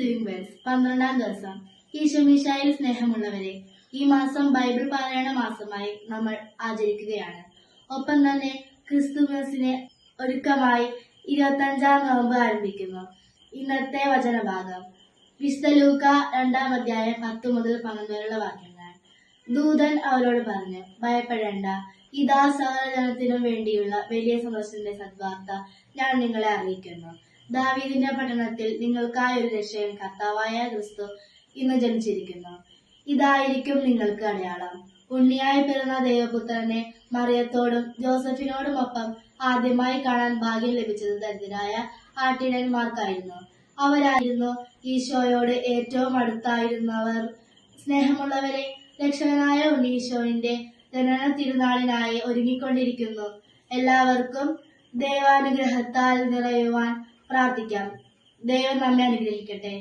Living verse 12-ാം ദിവസം. ഈശോമിശിഹായിൽ സ്നേഹമുള്ളവരെ, ഈ മാസം ബൈബിൾ പാരായണ മാസമായി നമ്മൾ ആചരിക്കുകയാണ്. ഒപ്പം തന്നെ ക്രിസ്തുമസിന് ഒരുക്കമായി 25-ാം നോമ്പ് ആരംഭിക്കുന്നു. ഇന്നത്തെ വചനഭാഗം വിശുദ്ധ ലൂക്ക 2-ാം അധ്യായം 10 മുതൽ 11 വരെയുള്ള വാക്യങ്ങൾ. ദൂതൻ അവരോട് പറഞ്ഞു, ഭയപ്പെടേണ്ട, ഇതാ സകല ജനത്തിനും വേണ്ടിയുള്ള വലിയ സന്തോഷത്തിന്റെ സദ്വാർത്ത ഞാൻ നിങ്ങളെ അറിയിക്കുന്നു. ദാവീദിന്റെ പട്ടണത്തിൽ നിങ്ങൾക്കായി ഒരു രക്ഷകൻ, കർത്താവായ ക്രിസ്തു ഇന്ന് ജനിച്ചിരിക്കുന്നു. ഇതായിരിക്കും നിങ്ങൾക്ക് അടയാളം. ഉണ്ണിയായി പിറന്ന ദൈവപുത്രനെ മറിയത്തോടും ജോസഫിനോടുമൊപ്പം ആദ്യമായി കാണാൻ ഭാഗ്യം ലഭിച്ചത് ദരിദ്രരായ ആട്ടിടയന്മാർക്കായിരുന്നു. അവരായിരുന്നു ഈശോയോട് ഏറ്റവും അടുത്തായിരുന്നവർ. സ്നേഹമുള്ളവരെ, രക്ഷകനായ ഉണ്ണീശോയുടെ ജനന തിരുനാളിനായി ഒരുങ്ങിക്കൊണ്ടിരിക്കുന്നു. എല്ലാവർക്കും ദൈവാനുഗ്രഹത്താൽ നിറയുവാൻ പ്രാർത്ഥിക്കാം. ദൈവം നമ്മെ അനുഗ്രഹിക്കട്ടെ.